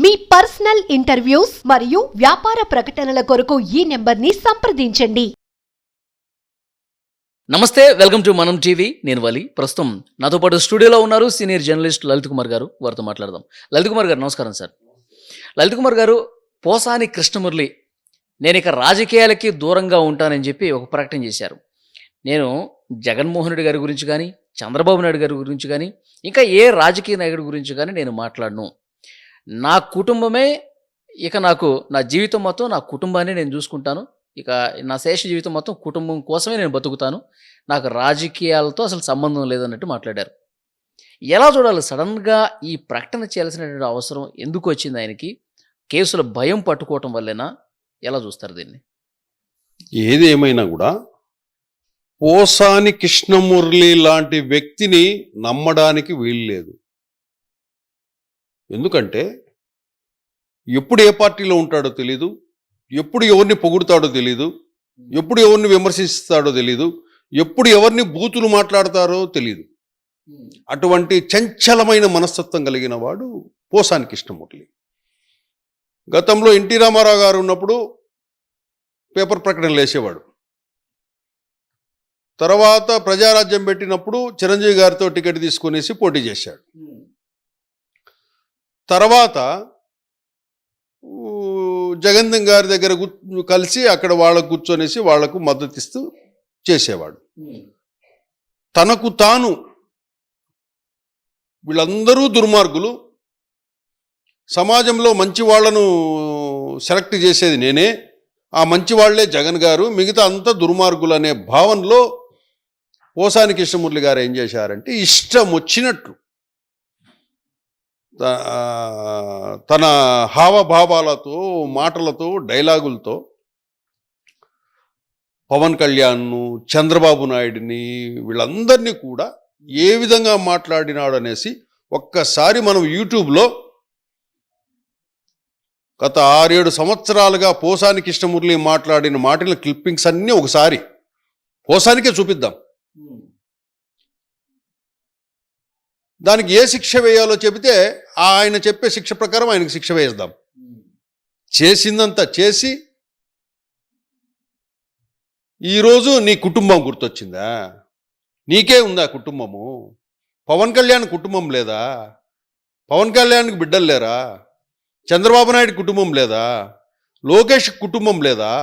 మీ personal interviews మరియు వ్యాపార ప్రకటనల కొరకు ఈ నెంబర్ని సంప్రదించండి. నమస్తే, వెల్కమ్ టు మనం టీవీ. నేను వలి. ప్రస్తుతం నాతో పాటు స్టూడియోలో ఉన్నారు సీనియర్ జర్నలిస్ట్ లలిత్ కుమార్ గారు. వారితో మాట్లాడదాం. లలిత్ కుమార్ గారు నమస్కారం సార్. లలిత్ కుమార్ గారు, పోసాని కృష్ణమురళి నేను ఇక రాజకీయాలకి దూరంగా ఉంటానని చెప్పి ఒక ప్రకటన చేశారు. నేను జగన్మోహన్ రెడ్డి గారి గురించి కానీ, చంద్రబాబు నాయుడు గారి గురించి కానీ, ఇంకా ఏ రాజకీయ నాయకుడి గురించి కానీ నేను మాట్లాడను. నా కుటుంబమే ఇక నాకు, నా జీవితం మొత్తం నా కుటుంబాన్ని నేను చూసుకుంటాను. ఇక నా శేష జీవితం మొత్తం కుటుంబం కోసమే నేను బతుకుతాను. నాకు రాజకీయాలతో అసలు సంబంధం లేదన్నట్టు మాట్లాడారు. ఎలా చూడాలి? సడన్గా ఈ ప్రకటన చేయాల్సినటువంటి అవసరం ఎందుకు వచ్చింది ఆయనకి? కేసుల భయం పట్టుకోవటం వల్లేనా? ఎలా చూస్తారు దీన్ని? ఏది ఏమైనా కూడా పోసాని కృష్ణమురళి లాంటి వ్యక్తిని నమ్మడానికి వీల్లేదు. ఎందుకంటే ఎప్పుడు ఏ పార్టీలో ఉంటాడో తెలీదు, ఎప్పుడు ఎవరిని పొగుడుతాడో తెలీదు, ఎప్పుడు ఎవరిని విమర్శిస్తాడో తెలీదు, ఎప్పుడు ఎవరిని బూతులు మాట్లాడతారో తెలీదు. అటువంటి చంచలమైన మనస్తత్వం కలిగిన వాడు పోసాని కృష్ణమురళి. గతంలో ఎన్టీ రామారావు గారు ఉన్నప్పుడు పేపర్ ప్రకటనలు వేసేవాడు. తర్వాత ప్రజారాజ్యం పెట్టినప్పుడు చిరంజీవి గారితో టికెట్ తీసుకునేసి పోటీ చేశాడు. తర్వాత జగన్ గారి దగ్గర కలిసి అక్కడ వాళ్ళకు కూర్చొనేసి వాళ్లకు మద్దతు ఇస్తూ చేసేవాడు. తనకు తాను వీళ్ళందరూ దుర్మార్గులు, సమాజంలో మంచి వాళ్లను సెలెక్ట్ చేసేది నేనే, ఆ మంచి వాళ్లే జగన్ గారు, మిగతా అంతా దుర్మార్గులు అనే భావనలో పోసాని కృష్ణమురళి గారు ఏం చేశారంటే ఇష్టం వచ్చినట్లు తన హావభావాలతో, మాటలతో, డైలాగులతో పవన్ కళ్యాణ్ను, చంద్రబాబు నాయుడిని, వీళ్ళందరినీ కూడా ఏ విధంగా మాట్లాడినాడు అనేసి ఒక్కసారి మనం యూట్యూబ్లో గత 6-7 సంవత్సరాలుగా పోసాని కృష్ణమురళి మాట్లాడిన మాటల క్లిప్పింగ్స్ అన్నీ ఒకసారి పోసానికే చూపిద్దాం. దానికి ఏ శిక్ష వేయాలో చెబితే ఆయన చెప్పే శిక్ష ప్రకారం ఆయనకు శిక్ష వేద్దాం. చేసిందంతా చేసి ఈరోజు నీ కుటుంబం గుర్తొచ్చిందా? నీకే ఉందా కుటుంబము? పవన్ కళ్యాణ్ కుటుంబం లేదా? పవన్ కళ్యాణ్కి బిడ్డలు లేరా? చంద్రబాబు నాయుడు కుటుంబం లేదా? లోకేష్ కుటుంబం లేదా?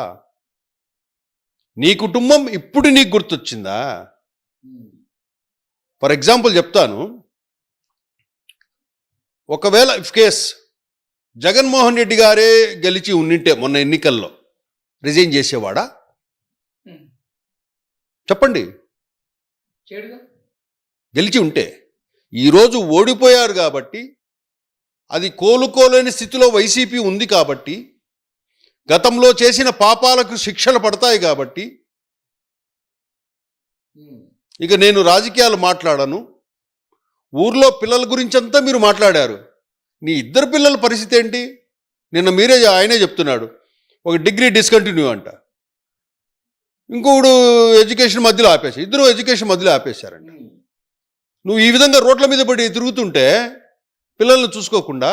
నీ కుటుంబం ఇప్పుడు నీకు గుర్తొచ్చిందా? ఫర్ ఎగ్జాంపుల్ చెప్తాను. ఒకవేళ ఇఫ్ కేస్ జగన్మోహన్ రెడ్డి గారే గెలిచి ఉండింటే మొన్న ఎన్నికల్లో రిజైన్ చేసేవాడా? చెప్పండి. గెలిచి ఉంటే, ఈరోజు ఓడిపోయారు కాబట్టి, అది కోలుకోలేని స్థితిలో వైసీపీ ఉంది కాబట్టి, గతంలో చేసిన పాపాలకు శిక్షలు పడతాయి కాబట్టి, ఇక నేను రాజకీయాలు మాట్లాడను. ఊర్లో పిల్లల గురించంతా మీరు మాట్లాడారు. నీ 2 పిల్లల పరిస్థితి ఏంటి? నిన్న ఆయనే చెప్తున్నాడు, ఒక డిగ్రీ డిస్కంటిన్యూ అంట, ఇంకొకడు ఎడ్యుకేషన్ మధ్యలో ఆపేశారు. 2 ఎడ్యుకేషన్ మధ్యలో ఆపేశారంట. నువ్వు ఈ విధంగా రోడ్ల మీద పడి తిరుగుతుంటే పిల్లల్ని చూసుకోకుండా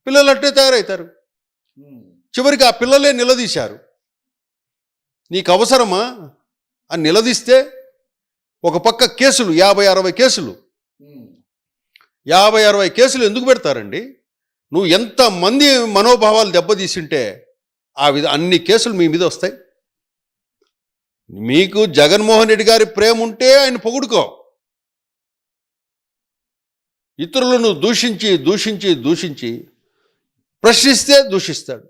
పిల్లలు అట్టే తయారవుతారు. చివరికి ఆ పిల్లలే నిలదీశారు. నీకు అవసరమా అని నిలదీస్తే ఒక పక్క కేసులు 50-60 కేసులు 50-60 కేసులు ఎందుకు పెడతారండి? నువ్వు ఎంతమంది మనోభావాలు దెబ్బతీసింటే అన్ని కేసులు మీ మీద వస్తాయి. మీకు జగన్మోహన్ రెడ్డి గారి ప్రేమ ఉంటే ఆయన పొగుడుకో. ఇతరులను దూషించి దూషించి దూషించి ప్రశ్నిస్తే దూషిస్తాడు.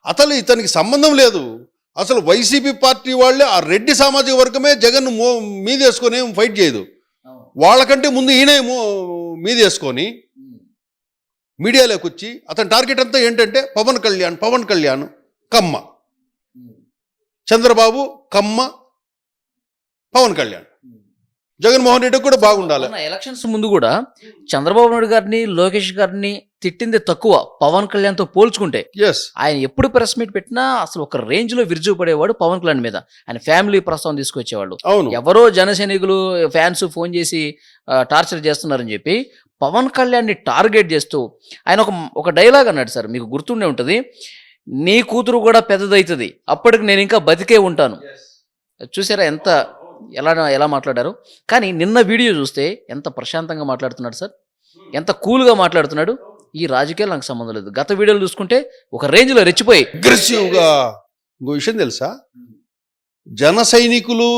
అసలు ఇతనికి సంబంధం లేదు. అసలు వైసీపీ పార్టీ వాళ్ళే, ఆ రెడ్డి సామాజిక వర్గమే జగన్ మీదేసుకొని ఏం ఫైట్ చేయదు. వాళ్ళకంటే ముందు ఈయన మీదేసుకొని మీడియాలోకి వచ్చి అతని టార్గెట్ అంతా ఏంటంటే పవన్ కళ్యాణ్ కమ్మ, చంద్రబాబు కమ్మ, పవన్ కళ్యాణ్, జగన్మోహన్ రెడ్డి కూడా బాగుండాలి. ఎలక్షన్స్ ముందు కూడా చంద్రబాబు నాయుడు గారిని, లోకేష్ గారిని తిట్టింది తక్కువ పవన్ కళ్యాణ్ తో పోల్చుకుంటే. ఆయన ఎప్పుడు ప్రెస్ మీట్ పెట్టినా అసలు ఒక రేంజ్ లో విరుచుకుపడేవాడు పవన్ కళ్యాణ్ మీద. ఆయన ఫ్యామిలీ ప్రస్తావన తీసుకొచ్చేవాళ్ళు. ఎవరో జనసైనికులు ఫ్యాన్స్ ఫోన్ చేసి టార్చర్ చేస్తున్నారని చెప్పి పవన్ కళ్యాణ్ని టార్గెట్ చేస్తూ ఆయన ఒక డైలాగ్ అన్నాడు సార్, మీకు గుర్తుండే ఉంటుంది, నీ కూతురు కూడా పెద్దదవుతుంది, అప్పటికి నేను ఇంకా బతికే ఉంటాను. చూసారా ఎలా మాట్లాడారు? కానీ నిన్న వీడియో చూస్తే ఎంత ప్రశాంతంగా మాట్లాడుతున్నాడు సార్, ఎంత కూల్గా మాట్లాడుతున్నాడు. ఈ రాజకీయాలు నాకు సంబంధం లేదు. గత వీడియోలు చూసుకుంటే ఒక రేంజ్లో రెచ్చిపోయి అగ్రెసివ్గా. ఇంకో విషయం తెలుసా, జన సైనికులు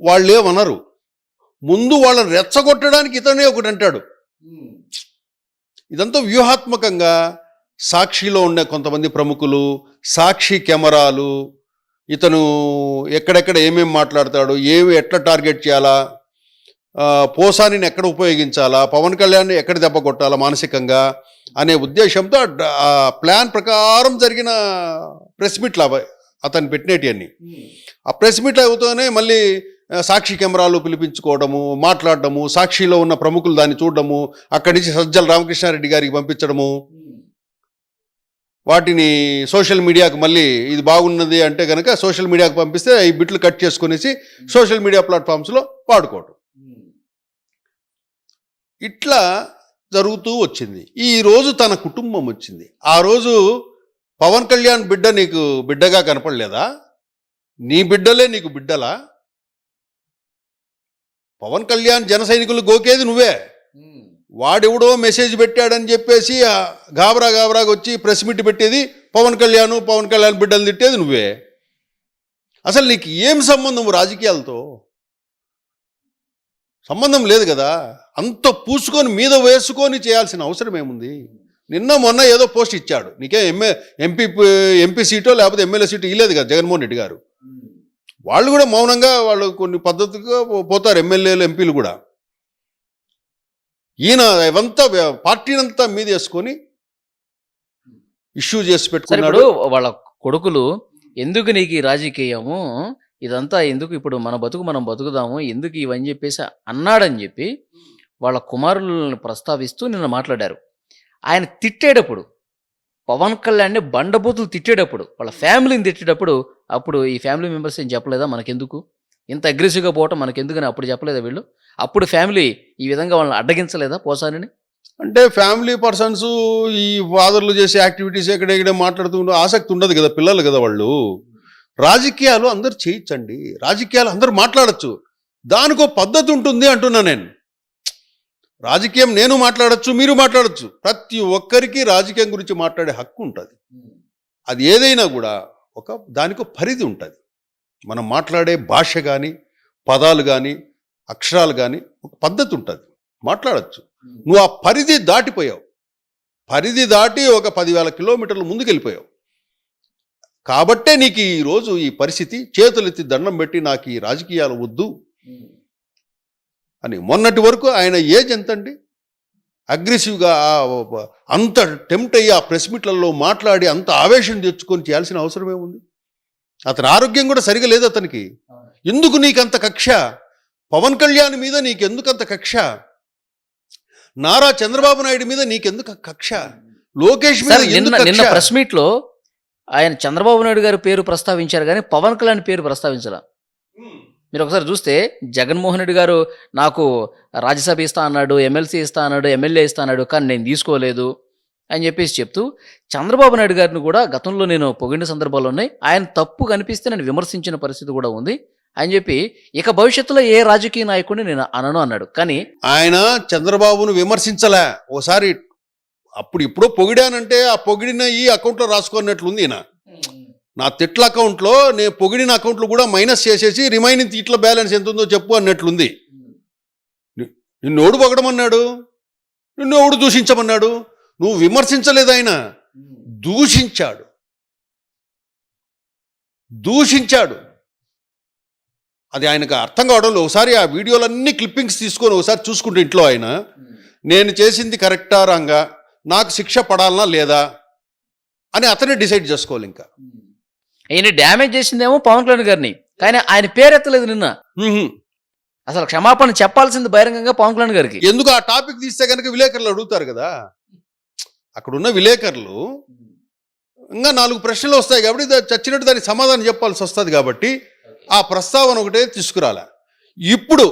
వాళ్ళేమనరు, ముందు వాళ్ళని రెచ్చగొట్టడానికి ఇతనే ఒకటి అంటాడు. ఇదంతా వ్యూహాత్మకంగా సాక్షిలో ఉండే కొంతమంది ప్రముఖులు, సాక్షి కెమెరాలు, ఇతను ఎక్కడెక్కడ ఏమేమి మాట్లాడతాడు, ఎట్లా టార్గెట్ చేయాలా, పోసానిని ఎక్కడ ఉపయోగించాలా, పవన్ కళ్యాణ్ ఎక్కడ దెబ్బ కొట్టాలా మానసికంగా అనే ఉద్దేశంతో ఆ ప్లాన్ ప్రకారం జరిగిన ప్రెస్ మీట్లు అతను పెట్టినటివన్నీ. ఆ ప్రెస్ మీట్లు అవుతూనే మళ్ళీ సాక్షి కెమెరాలు పిలిపించుకోవడము, మాట్లాడడము, సాక్షిలో ఉన్న ప్రముఖులు దాన్ని చూడడము, అక్కడి నుంచి సజ్జల రామకృష్ణారెడ్డి గారికి పంపించడము, వాటిని సోషల్ మీడియాకు మళ్ళీ ఇది బాగున్నది అంటే కనుక సోషల్ మీడియాకు పంపిస్తే ఈ బిట్లు కట్ చేసుకునేసి సోషల్ మీడియా ప్లాట్ఫామ్స్లో వాడుకోవటం. ఇట్లా జరుగుతూ వచ్చింది. ఈ రోజు తన కుటుంబం వచ్చింది. ఆ రోజు పవన్ కళ్యాణ్ బిడ్డ నీకు బిడ్డగా కనపడలేదా? నీ బిడ్డలే నీకు బిడ్డలా? పవన్ కళ్యాణ్ జన సైనికులు గోకేది నువ్వే. వాడెవడో మెసేజ్ పెట్టాడని చెప్పేసి గాబరాగా వచ్చి ప్రెస్ మీట్ పెట్టేది పవన్ కళ్యాణ్ బిడ్డలు తిట్టేది నువ్వే. అసలు నీకు ఏం సంబంధం రాజకీయాలతో? సంబంధం లేదు కదా. అంత పూసుకొని మీద వేసుకొని చేయాల్సిన అవసరం ఏముంది? నిన్న మొన్న ఏదో పోస్ట్ ఇచ్చాడు, నీకే ఎంపీ సీటో లేకపోతే ఎమ్మెల్యే సీటు ఇవ్వలేదు కదా జగన్మోహన్ రెడ్డి గారు. వాళ్ళు కూడా మౌనంగా వాళ్ళు కొన్ని పద్ధతిగా పోతారు, ఎమ్మెల్యేలు ఎంపీలు కూడా. ఈయన ఇవంతా పార్టీనంతా మీద వేసుకొని ఇష్యూ చేసి పెట్టుకున్నాడు. వాళ్ళ కొడుకులు ఎందుకు నీకు ఈ రాజకీయము, ఇదంతా ఎందుకు, ఇప్పుడు మన బతుకు మనం బతుకుదాము, ఎందుకు ఇవని చెప్పేసి అన్నాడని చెప్పి వాళ్ళ కుమారులను ప్రస్తావిస్తూ నిన్న మాట్లాడారు. ఆయన తిట్టేటప్పుడు, పవన్ కళ్యాణ్ని బండబూతులు తిట్టేటప్పుడు, వాళ్ళ ఫ్యామిలీని తిట్టేటప్పుడు, అప్పుడు ఈ ఫ్యామిలీ మెంబర్స్ ఏం చెప్పలేదా మనకెందుకు, ఇంత అగ్రెసివ్గా పోవటం మనకెందుకని అప్పుడు చెప్పలేదా వీళ్ళు? అప్పుడు ఫ్యామిలీ ఈ విధంగా వాళ్ళని అడ్డగించలేదా పోసానిని? అంటే ఫ్యామిలీ పర్సన్స్ ఈ ఫాదర్లు చేసే యాక్టివిటీస్ ఎక్కడెక్కడ మాట్లాడుతూ ఆసక్తి ఉండదు కదా, పిల్లలు కదా వాళ్ళు. రాజకీయాలు అందరు చేయొచ్చండి, రాజకీయాలు అందరూ మాట్లాడచ్చు, దానికో పద్ధతి ఉంటుంది అంటున్నా నేను. రాజకీయం నేను మాట్లాడచ్చు, మీరు మాట్లాడచ్చు, ప్రతి ఒక్కరికి రాజకీయం గురించి మాట్లాడే హక్కు ఉంటుంది. అది ఏదైనా కూడా దానికో పరిధి ఉంటుంది. మనం మాట్లాడే భాష కానీ, పదాలు కానీ, అక్షరాలు కానీ ఒక పద్ధతి ఉంటుంది, మాట్లాడచ్చు. నువ్వు ఆ పరిధి దాటిపోయావు, పరిధి దాటి ఒక 10,000 కిలోమీటర్లు ముందుకెళ్ళిపోయావు. కాబట్టే నీకు ఈరోజు ఈ పరిస్థితి. చేతులెత్తి దండం పెట్టి నాకు ఈ రాజకీయాలు వద్దు అని. మొన్నటి వరకు ఆయన ఏజ్ ఎంతండి? అగ్రెసివ్గా అంత టెంప్ట్ అయ్యి ఆ ప్రెస్ మీట్లలో మాట్లాడి అంత ఆవేశం తెచ్చుకొని చేయాల్సిన అవసరం ఏముంది? అతని ఆరోగ్యం కూడా సరిగా లేదు అతనికి. ఎందుకు నీకంత కక్ష? పవన్ కళ్యాణ్ మీద నీకెందుకంత కక్ష? నారా చంద్రబాబు నాయుడు మీద నీకెందుకు కక్ష? లోకేష్ మీద నిన్న ప్రెస్ మీట్ లో ఆయన చంద్రబాబు నాయుడు గారి పేరు ప్రస్తావించారు కానీ పవన్ కళ్యాణ్ పేరు ప్రస్తావించాల. మీరు ఒకసారి చూస్తే జగన్మోహన్ రెడ్డి గారు నాకు రాజ్యసభ ఇస్తా అన్నాడు, ఎమ్మెల్సీ ఇస్తా అన్నాడు, ఎమ్మెల్యే ఇస్తా అన్నాడు, కానీ నేను తీసుకోలేదు అని చెప్పేసి చెప్తూ చంద్రబాబు నాయుడు గారిని కూడా గతంలో నేను పొగిడిన సందర్భాలు ఉన్నాయి, ఆయన తప్పు కనిపిస్తే నేను విమర్శించిన పరిస్థితి కూడా ఉంది అని చెప్పి ఇక భవిష్యత్తులో ఏ రాజకీయ నాయకుడిని నేను అనను అన్నాడు. కానీ ఆయన చంద్రబాబును విమర్శించలే. ఓసారి అప్పుడు ఇప్పుడు పొగిడానంటే ఆ పొగిడిన ఈ అకౌంట్లో రాసుకున్నట్లుంది. ఈయన నా తిట్ల అకౌంట్లో నేను పొగిడిన అకౌంట్లో కూడా మైనస్ చేసేసి రిమైనింగ్ తిట్ల బ్యాలెన్స్ ఎంత ఉందో చెప్పు అన్నట్లుంది. నిన్ను ఎవడు పొగడమన్నాడు? నిన్ను ఎవడు దూషించమన్నాడు? నువ్వు విమర్శించలేదు, ఆయన దూషించాడు. అది ఆయనకు అర్థం కావడంలో ఒకసారి ఆ వీడియోలన్నీ క్లిప్పింగ్స్ తీసుకొని ఒకసారి చూసుకుంటే ఇంట్లో ఆయన నేను చేసింది కరెక్టా రాంగా, నాకు శిక్ష పడాలనా లేదా అని అతనే డిసైడ్ చేసుకోవాలి. ఇంకా ఈయన డ్యామేజ్ చేసిందేమో పవన్ కళ్యాణ్ గారిని, కానీ ఆయన పేరెత్తలేదు నిన్న. అసలు క్షమాపణ చెప్పాల్సింది బహిరంగంగా పవన్ కళ్యాణ్ గారికి. ఎందుకు ఆ టాపిక్ తీస్తే కనుక విలేకరులు అడుగుతారు కదా, అక్కడున్న విలేకరులు ఇంకా 4 ప్రశ్నలు వస్తాయి కాబట్టి చచ్చినట్టు దానికి సమాధానం చెప్పాల్సి వస్తుంది. కాబట్టి ఆ ప్రస్తావన ఒకటే తీసుకురాలే. ఇప్పుడు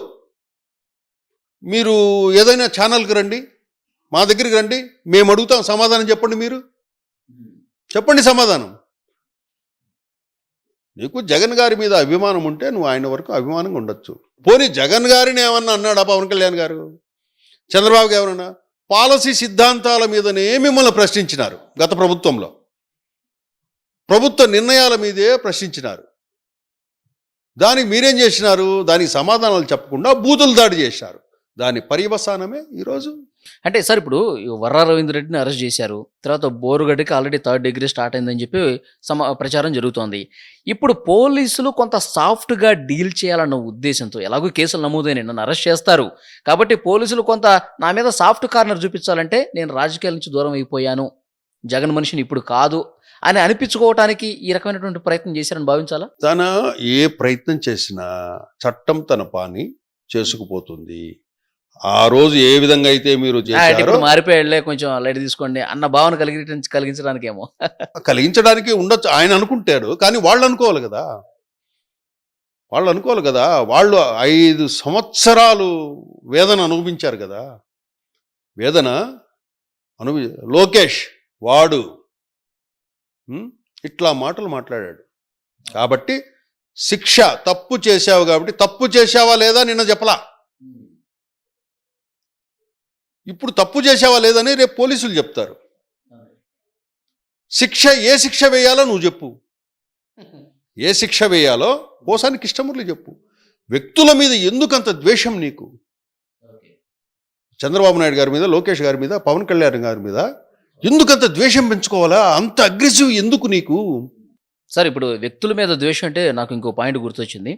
మీరు ఏదైనా ఛానల్కి రండి, మా దగ్గరికి రండి, మేము అడుగుతాం, సమాధానం చెప్పండి. మీరు చెప్పండి సమాధానం. నీకు జగన్ గారి మీద అభిమానం ఉంటే నువ్వు ఆయన వరకు అభిమానంగా ఉండొచ్చు. పోనీ జగన్ గారిని ఏమన్నా అన్నాడా పవన్ కళ్యాణ్ గారు? చంద్రబాబు గారు ఏమన్నా? పాలసీ సిద్ధాంతాల మీదనే మిమ్మల్ని ప్రశ్నించినారు. గత ప్రభుత్వంలో ప్రభుత్వ నిర్ణయాల మీదే ప్రశ్నించినారు. దానికి మీరేం చేసినారు? దానికి సమాధానాలు చెప్పకుండా బూతులు దాడి చేశారు. దాని పర్యవసానమే ఈరోజు. అంటే సార్ ఇప్పుడు ఈ వర్రా రవీంద్ర రెడ్డిని అరెస్ట్ చేశారు, తర్వాత బోరుగడ్డకి ఆల్రెడీ 3rd డిగ్రీ స్టార్ట్ అయిందని చెప్పి ప్రచారం జరుగుతోంది. ఇప్పుడు పోలీసులు కొంత సాఫ్ట్గా డీల్ చేయాలన్న ఉద్దేశంతో, ఎలాగో కేసులు నమోదైన నన్ను అరెస్ట్ చేస్తారు కాబట్టి పోలీసులు కొంత నా మీద సాఫ్ట్ కార్నర్ చూపించాలంటే నేను రాజకీయాల నుంచి దూరం అయిపోయాను, జగన్ మనిషిని ఇప్పుడు కాదు అని అనిపించుకోవటానికి ఈ రకమైనటువంటి ప్రయత్నం చేశారని భావించాలా? తన ఏ ప్రయత్నం చేసినా చట్టం తన పని చేసుకుపోతుంది. ఆ రోజు ఏ విధంగా అయితే మీరు చేశారో ఇప్పుడు మారిపోయాడులే, కొంచెం లైట్ తీసుకోండి అన్న భావన కలిగించడానికేమో. కలిగించడానికి ఉండొచ్చు ఆయన అనుకుంటాడు, కానీ వాళ్ళు అనుకోవాలి కదా. వాళ్ళు 5 సంవత్సరాలు వేదన అనుభవించారు కదా. వేదన లోకేష్ వాడు ఇట్లా మాటలు మాట్లాడాడు కాబట్టి శిక్ష. తప్పు చేశావు కాబట్టి, తప్పు చేశావా లేదా నిన్న చెప్పలా, ఇప్పుడు తప్పు చేశావా లేదని రేపు పోలీసులు చెప్తారు. ఏ శిక్ష వేయాలో నువ్వు చెప్పు. ఏ శిక్ష వేయాలో పోసాని కృష్ణమురళి చెప్పు. వ్యక్తుల మీద ఎందుకంత ద్వేషం నీకు? చంద్రబాబు నాయుడు గారి మీద, లోకేష్ గారి మీద, పవన్ కళ్యాణ్ గారి మీద ఎందుకంత ద్వేషం పెంచుకోవాలా? అంత అగ్రెసివ్ ఎందుకు నీకు? సార్ ఇప్పుడు వ్యక్తుల మీద ద్వేషం అంటే నాకు ఇంకో పాయింట్ గుర్తొచ్చింది.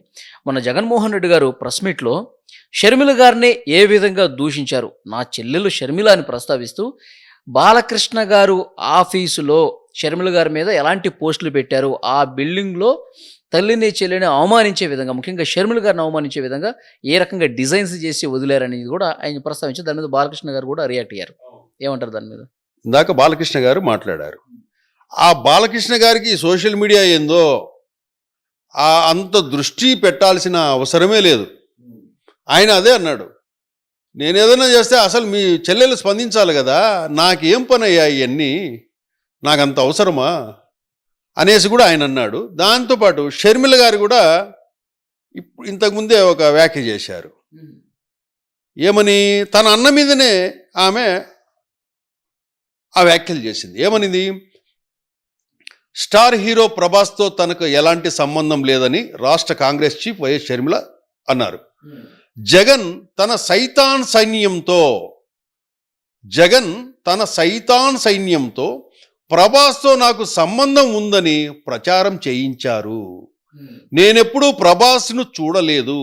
మన జగన్మోహన్ రెడ్డి గారు ప్రెస్ మీట్లో షర్మిల గారిని ఏ విధంగా దూషించారు, నా చెల్లెలు షర్మిల అని ప్రస్తావిస్తూ బాలకృష్ణ గారు ఆఫీసులో షర్మిల గారి మీద ఎలాంటి పోస్టులు పెట్టారు, ఆ బిల్డింగ్లో తల్లిని చెల్లిని అవమానించే విధంగా, ముఖ్యంగా షర్మిల గారిని అవమానించే విధంగా ఏ రకంగా డిజైన్స్ చేసి వదిలేరనేది కూడా ఆయన ప్రస్తావించి దాని మీద బాలకృష్ణ గారు కూడా రియాక్ట్ అయ్యారు. ఏమంటారు దాని మీద? ఇందాక బాలకృష్ణ గారు మాట్లాడారు. ఆ బాలకృష్ణ గారికి సోషల్ మీడియా ఏందో అంత దృష్టి పెట్టాల్సిన అవసరమే లేదు. ఆయన అదే అన్నాడు, నేను ఏదైనా చేస్తే అసలు మీ చెల్లెలు స్పందించాలి కదా, నాకేం పని అయ్యా ఇవన్నీ, నాకంత అవసరమా అనేసి కూడా ఆయన అన్నాడు. దాంతోపాటు షర్మిల గారు కూడా ఇంతకుముందే ఒక వ్యాఖ్య చేశారు. ఏమని? తన అన్న మీదనే ఆమె ఆ వ్యాఖ్యలు చేసింది. ఏమనింది? స్టార్ హీరో ప్రభాస్తో తనకు ఎలాంటి సంబంధం లేదని రాష్ట్ర కాంగ్రెస్ చీఫ్ వైఎస్ షర్మిల అన్నారు. జగన్ తన సైతాన్ సైన్యంతో ప్రభాస్తో నాకు సంబంధం ఉందని ప్రచారం చేయించారు. నేనెప్పుడూ ప్రభాస్ను చూడలేదు.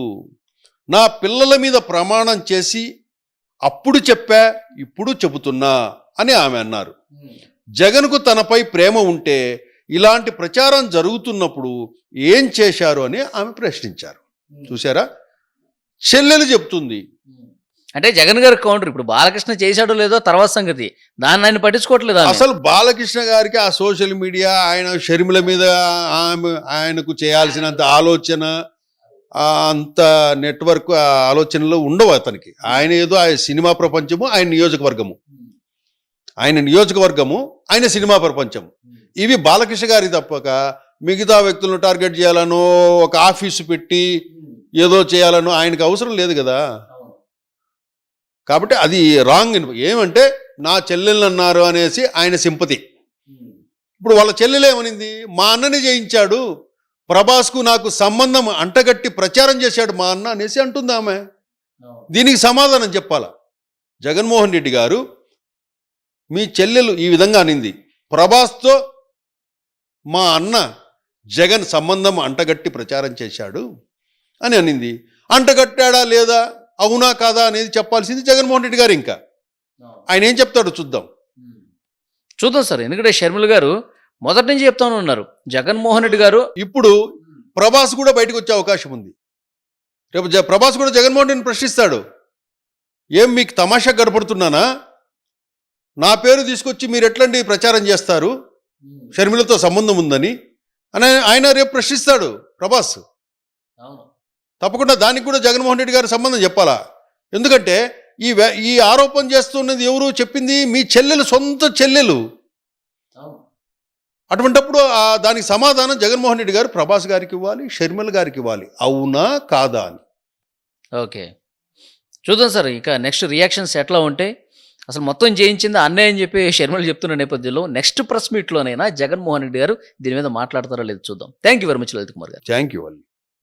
నా పిల్లల మీద ప్రమాణం చేసి అప్పుడు చెప్పా, ఇప్పుడు చెబుతున్నా అని ఆమె అన్నారు. జగన్కు తనపై ప్రేమ ఉంటే ఇలాంటి ప్రచారం జరుగుతున్నప్పుడు ఏం చేశారు అని ఆమె ప్రశ్నించారు. చూసారా, చెల్లెలు చెప్తుంది. అంటే జగన్ గారి కౌంటర్. ఇప్పుడు బాలకృష్ణ చేశాడో లేదో తర్వాత సంగతి, దాన్ని ఆయన పట్టించుకోవట్లేదు. అసలు బాలకృష్ణ గారికి ఆ సోషల్ మీడియా, ఆయన షర్మిల మీద ఆయనకు చేయాల్సినంత ఆలోచన, అంత నెట్వర్క్ ఆలోచనలు ఉండవు అతనికి. ఆయన ఏదో ఆయన సినిమా ప్రపంచము, ఆయన నియోజకవర్గము, ఆయన సినిమా ప్రపంచం. ఇవి బాలకృష్ణ గారి తప్పక మిగతా వ్యక్తులను టార్గెట్ చేయాలనో, ఒక ఆఫీసు పెట్టి ఏదో చేయాలనో ఆయనకు అవసరం లేదు కదా. కాబట్టి అది రాంగ్. ఏమంటే నా చెల్లెళ్ళు అన్నారు అనేసి ఆయన సింపతి. ఇప్పుడు వాళ్ళ చెల్లెలు ఏమనింది? మా అన్నని జయించాడు, ప్రభాస్కు నాకు సంబంధం అంటగట్టి ప్రచారం చేశాడు మా అన్న అనేసి అంటుంది ఆమె. దీనికి సమాధానం చెప్పాలా? జగన్మోహన్ రెడ్డి గారు, మీ చెల్లెలు ఈ విధంగా అనింది, ప్రభాస్తో మా అన్న జగన్ సంబంధం అంటగట్టి ప్రచారం చేశాడు అని అనింది. అంటగట్టాడా లేదా, అవునా కాదా అనేది చెప్పాల్సింది జగన్మోహన్ రెడ్డి గారు. ఇంకా ఆయన ఏం చెప్తాడో చూద్దాం సార్. ఎందుకంటే షర్మిల గారు మొదటి నుంచి చెప్తాను ఉన్నారు, జగన్మోహన్ రెడ్డి గారు ఇప్పుడు ప్రభాస్ కూడా బయటకు వచ్చే అవకాశం ఉంది. రేపు ప్రభాస్ కూడా జగన్మోహన్ రెడ్డిని ప్రశ్నిస్తాడు, ఏం మీకు తమాషా గడపడుతున్నానా, నా పేరు తీసుకొచ్చి మీరు ఎట్లండి ప్రచారం చేస్తారు, షర్మిలతో సంబంధం ఉందని అని ఆయన రేపు ప్రశ్నిస్తాడు ప్రభాస్. తప్పకుండా దానికి కూడా జగన్మోహన్ రెడ్డి గారు సంబంధం చెప్పాలా. ఎందుకంటే ఈ ఆరోపణ చేస్తున్నది ఎవరు చెప్పింది? మీ చెల్లెలు, సొంత చెల్లెలు. అటువంటప్పుడు దానికి సమాధానం జగన్మోహన్ రెడ్డి గారు ప్రభాస్ గారికి ఇవ్వాలి, షర్మిల గారికి ఇవ్వాలి. అవునా కాదా అని. ఓకే, చూద్దాం సార్. ఇక నెక్స్ట్ రియాక్షన్స్ ఎట్లా ఉంటే, అసలు మొత్తం చేయించింది అన్నయ్య అని చెప్పి షర్మిల చెప్తున్న నేపథ్యంలో నెక్స్ట్ ప్రెస్ మీట్లోనైనా జగన్మోహన్ రెడ్డి గారు దీని మీద మాట్లాడతారో లేదో చూద్దాం. Thank you very much Lalit Kumar garu. Thank you.